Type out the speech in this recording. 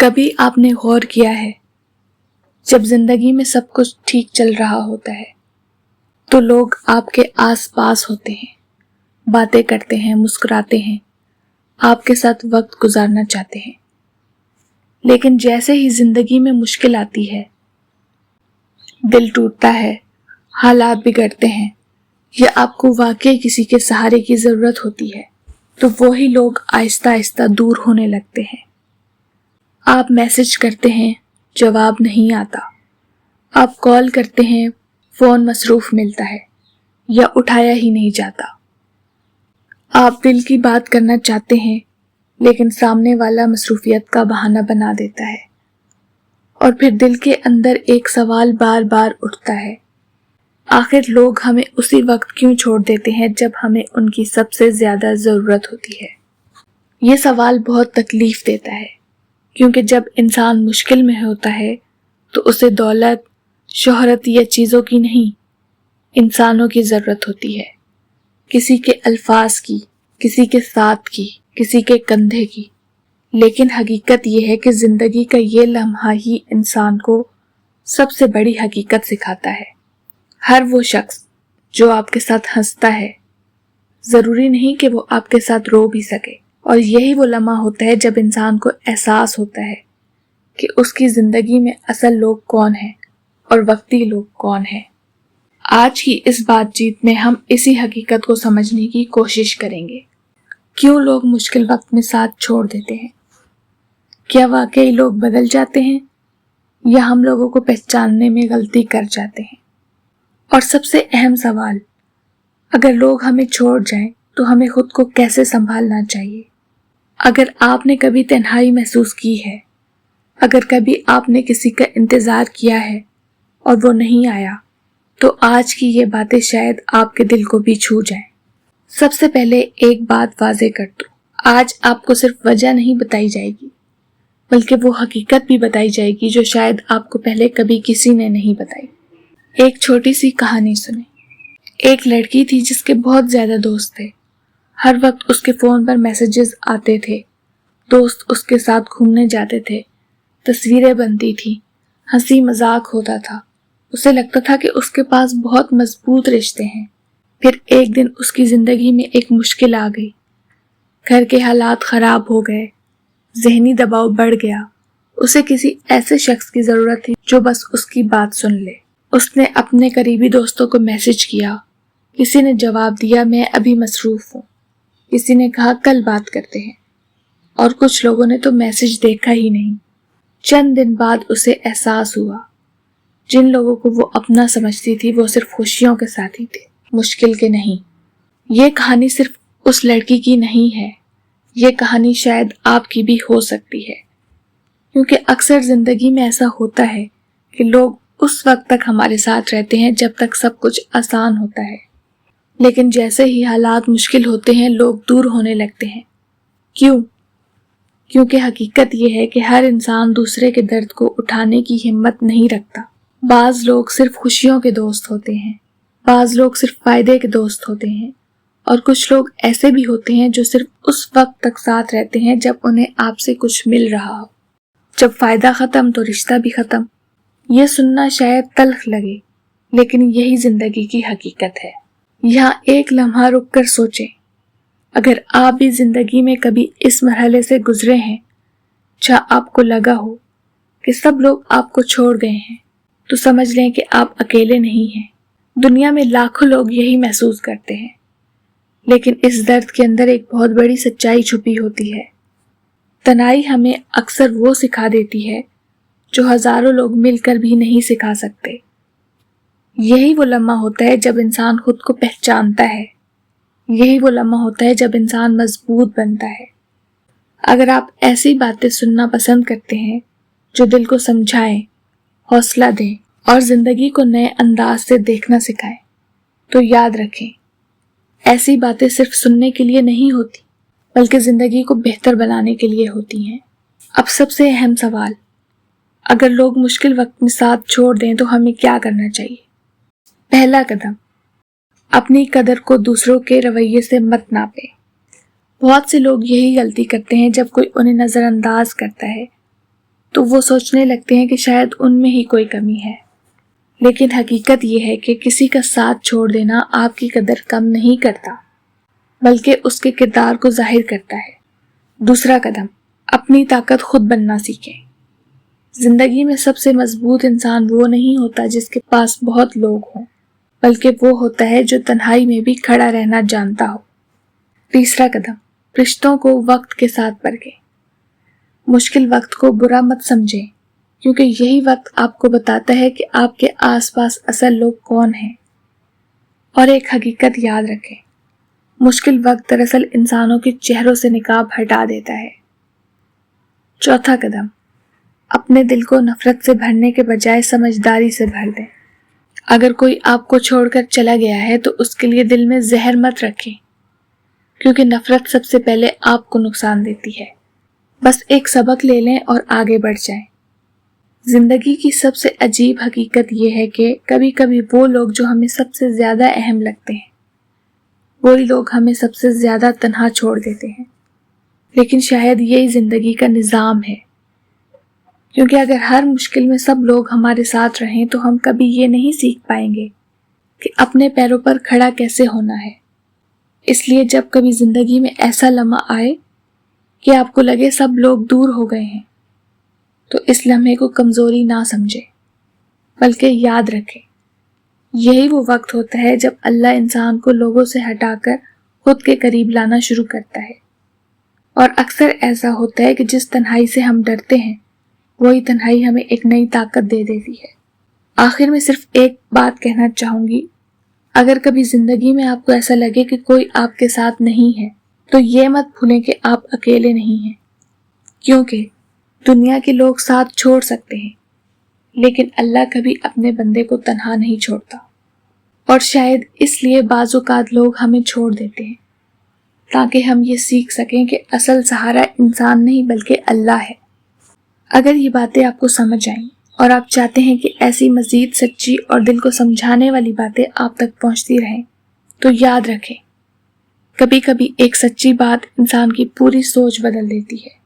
کبھی آپ نے غور کیا ہے جب زندگی میں سب کچھ ٹھیک چل رہا ہوتا ہے تو لوگ آپ کے آس پاس ہوتے ہیں، باتیں کرتے ہیں، مسکراتے ہیں، آپ کے ساتھ وقت گزارنا چاہتے ہیں، لیکن جیسے ہی زندگی میں مشکل آتی ہے، دل ٹوٹتا ہے، حالات بگڑتے ہیں یا آپ کو واقعی کسی کے سہارے کی ضرورت ہوتی ہے تو وہی لوگ آہستہ آہستہ دور ہونے لگتے ہیں۔ آپ میسج کرتے ہیں، جواب نہیں آتا، آپ کال کرتے ہیں، فون مصروف ملتا ہے یا اٹھایا ہی نہیں جاتا۔ آپ دل کی بات کرنا چاہتے ہیں لیکن سامنے والا مصروفیت کا بہانہ بنا دیتا ہے، اور پھر دل کے اندر ایک سوال بار بار اٹھتا ہے، آخر لوگ ہمیں اسی وقت کیوں چھوڑ دیتے ہیں جب ہمیں ان کی سب سے زیادہ ضرورت ہوتی ہے؟ یہ سوال بہت تکلیف دیتا ہے، کیونکہ جب انسان مشکل میں ہوتا ہے تو اسے دولت، شہرت یا چیزوں کی نہیں، انسانوں کی ضرورت ہوتی ہے، کسی کے الفاظ کی، کسی کے ساتھ کی، کسی کے کندھے کی۔ لیکن حقیقت یہ ہے کہ زندگی کا یہ لمحہ ہی انسان کو سب سے بڑی حقیقت سکھاتا ہے۔ ہر وہ شخص جو آپ کے ساتھ ہنستا ہے، ضروری نہیں کہ وہ آپ کے ساتھ رو بھی سکے، اور یہی وہ لمحہ ہوتا ہے جب انسان کو احساس ہوتا ہے کہ اس کی زندگی میں اصل لوگ کون ہیں اور وقتی لوگ کون ہیں۔ آج کی اس بات چیت میں ہم اسی حقیقت کو سمجھنے کی کوشش کریں گے۔ کیوں لوگ مشکل وقت میں ساتھ چھوڑ دیتے ہیں؟ کیا واقعی لوگ بدل جاتے ہیں یا ہم لوگوں کو پہچاننے میں غلطی کر جاتے ہیں؟ اور سب سے اہم سوال، اگر لوگ ہمیں چھوڑ جائیں تو ہمیں خود کو کیسے سنبھالنا چاہیے؟ اگر آپ نے کبھی تنہائی محسوس کی ہے، اگر کبھی آپ نے کسی کا انتظار کیا ہے اور وہ نہیں آیا، تو آج کی یہ باتیں شاید آپ کے دل کو بھی چھو جائیں۔ سب سے پہلے ایک بات واضح کر دوں، آج آپ کو صرف وجہ نہیں بتائی جائے گی، بلکہ وہ حقیقت بھی بتائی جائے گی جو شاید آپ کو پہلے کبھی کسی نے نہیں بتائی۔ ایک چھوٹی سی کہانی سنیں۔ ایک لڑکی تھی جس کے بہت زیادہ دوست تھے، ہر وقت اس کے فون پر میسیجز آتے تھے، دوست اس کے ساتھ گھومنے جاتے تھے، تصویریں بنتی تھی، ہنسی مذاق ہوتا تھا، اسے لگتا تھا کہ اس کے پاس بہت مضبوط رشتے ہیں۔ پھر ایک دن اس کی زندگی میں ایک مشکل آ گئی، گھر کے حالات خراب ہو گئے، ذہنی دباؤ بڑھ گیا، اسے کسی ایسے شخص کی ضرورت تھی جو بس اس کی بات سن لے۔ اس نے اپنے قریبی دوستوں کو میسج کیا، کسی نے جواب دیا میں ابھی مصروف ہوں، کسی نے کہا کل بات کرتے ہیں، اور کچھ لوگوں نے تو میسج دیکھا ہی نہیں۔ چند دن بعد اسے احساس ہوا، جن لوگوں کو وہ اپنا سمجھتی تھی وہ صرف خوشیوں کے ساتھی تھے، مشکل کے نہیں۔ یہ کہانی صرف اس لڑکی کی نہیں ہے، یہ کہانی شاید آپ کی بھی ہو سکتی ہے، کیونکہ اکثر زندگی میں ایسا ہوتا ہے کہ لوگ اس وقت تک ہمارے ساتھ رہتے ہیں جب تک سب کچھ آسان ہوتا ہے، لیکن جیسے ہی حالات مشکل ہوتے ہیں لوگ دور ہونے لگتے ہیں۔ کیوں؟ کیونکہ حقیقت یہ ہے کہ ہر انسان دوسرے کے درد کو اٹھانے کی ہمت نہیں رکھتا۔ بعض لوگ صرف خوشیوں کے دوست ہوتے ہیں، بعض لوگ صرف فائدے کے دوست ہوتے ہیں، اور کچھ لوگ ایسے بھی ہوتے ہیں جو صرف اس وقت تک ساتھ رہتے ہیں جب انہیں آپ سے کچھ مل رہا ہو۔ جب فائدہ ختم تو رشتہ بھی ختم۔ یہ سننا شاید تلخ لگے، لیکن یہی زندگی کی حقیقت ہے۔ یہاں ایک لمحہ رک کر سوچیں، اگر آپ بھی زندگی میں کبھی اس مرحلے سے گزرے ہیں جہاں آپ کو لگا ہو کہ سب لوگ آپ کو چھوڑ گئے ہیں، تو سمجھ لیں کہ آپ اکیلے نہیں ہیں۔ دنیا میں لاکھوں لوگ یہی محسوس کرتے ہیں، لیکن اس درد کے اندر ایک بہت بڑی سچائی چھپی ہوتی ہے۔ تنہائی ہمیں اکثر وہ سکھا دیتی ہے جو ہزاروں لوگ مل کر بھی نہیں سکھا سکتے۔ یہی وہ لمحہ ہوتا ہے جب انسان خود کو پہچانتا ہے، یہی وہ لمحہ ہوتا ہے جب انسان مضبوط بنتا ہے۔ اگر آپ ایسی باتیں سننا پسند کرتے ہیں جو دل کو سمجھائیں، حوصلہ دیں اور زندگی کو نئے انداز سے دیکھنا سکھائیں، تو یاد رکھیں، ایسی باتیں صرف سننے کے لیے نہیں ہوتی، بلکہ زندگی کو بہتر بنانے کے لیے ہوتی ہیں۔ اب سب سے اہم سوال، اگر لوگ مشکل وقت میں ساتھ چھوڑ دیں تو ہمیں کیا کرنا چاہیے؟ پہلا قدم، اپنی قدر کو دوسروں کے رویے سے مت ناپیں۔ بہت سے لوگ یہی غلطی کرتے ہیں، جب کوئی انہیں نظر انداز کرتا ہے تو وہ سوچنے لگتے ہیں کہ شاید ان میں ہی کوئی کمی ہے، لیکن حقیقت یہ ہے کہ کسی کا ساتھ چھوڑ دینا آپ کی قدر کم نہیں کرتا، بلکہ اس کے کردار کو ظاہر کرتا ہے۔ دوسرا قدم، اپنی طاقت خود بننا سیکھیں۔ زندگی میں سب سے مضبوط انسان وہ نہیں ہوتا جس کے پاس بہت لوگ ہوں، بلکہ وہ ہوتا ہے جو تنہائی میں بھی کھڑا رہنا جانتا ہو۔ تیسرا قدم، رشتوں کو وقت کے ساتھ پرکھیں۔ مشکل وقت کو برا مت سمجھیں، کیونکہ یہی وقت آپ کو بتاتا ہے کہ آپ کے آس پاس اصل لوگ کون ہیں۔ اور ایک حقیقت یاد رکھیں، مشکل وقت دراصل انسانوں کے چہروں سے نقاب ہٹا دیتا ہے۔ چوتھا قدم، اپنے دل کو نفرت سے بھرنے کے بجائے سمجھداری سے بھر دیں۔ اگر کوئی آپ کو چھوڑ کر چلا گیا ہے تو اس کے لیے دل میں زہر مت رکھیں، کیونکہ نفرت سب سے پہلے آپ کو نقصان دیتی ہے۔ بس ایک سبق لے لیں اور آگے بڑھ جائیں۔ زندگی کی سب سے عجیب حقیقت یہ ہے کہ کبھی کبھی وہ لوگ جو ہمیں سب سے زیادہ اہم لگتے ہیں، وہی لوگ ہمیں سب سے زیادہ تنہا چھوڑ دیتے ہیں۔ لیکن شاید یہی زندگی کا نظام ہے، کیونکہ اگر ہر مشکل میں سب لوگ ہمارے ساتھ رہیں تو ہم کبھی یہ نہیں سیکھ پائیں گے کہ اپنے پیروں پر کھڑا کیسے ہونا ہے۔ اس لیے جب کبھی زندگی میں ایسا لمحہ آئے کہ آپ کو لگے سب لوگ دور ہو گئے ہیں، تو اس لمحے کو کمزوری نہ سمجھے، بلکہ یاد رکھے یہی وہ وقت ہوتا ہے جب اللہ انسان کو لوگوں سے ہٹا کر خود کے قریب لانا شروع کرتا ہے۔ اور اکثر ایسا ہوتا ہے کہ جس تنہائی سے ہم ڈرتے ہیں، وہی تنہائی ہمیں ایک نئی طاقت دے دیتی ہے۔ آخر میں صرف ایک بات کہنا چاہوں گی، اگر کبھی زندگی میں آپ کو ایسا لگے کہ کوئی آپ کے ساتھ نہیں ہے، تو یہ مت بھولیں کہ آپ اکیلے نہیں ہیں، کیونکہ دنیا کے لوگ ساتھ چھوڑ سکتے ہیں، لیکن اللہ کبھی اپنے بندے کو تنہا نہیں چھوڑتا۔ اور شاید اس لیے بعض اوقات لوگ ہمیں چھوڑ دیتے ہیں، تاکہ ہم یہ سیکھ سکیں کہ اصل سہارا انسان نہیں بلکہ اللہ ہے۔ اگر یہ باتیں آپ کو سمجھ آئیں اور آپ چاہتے ہیں کہ ایسی مزید سچی اور دل کو سمجھانے والی باتیں آپ تک پہنچتی رہیں، تو یاد رکھیں، کبھی کبھی ایک سچی بات انسان کی پوری سوچ بدل دیتی ہے۔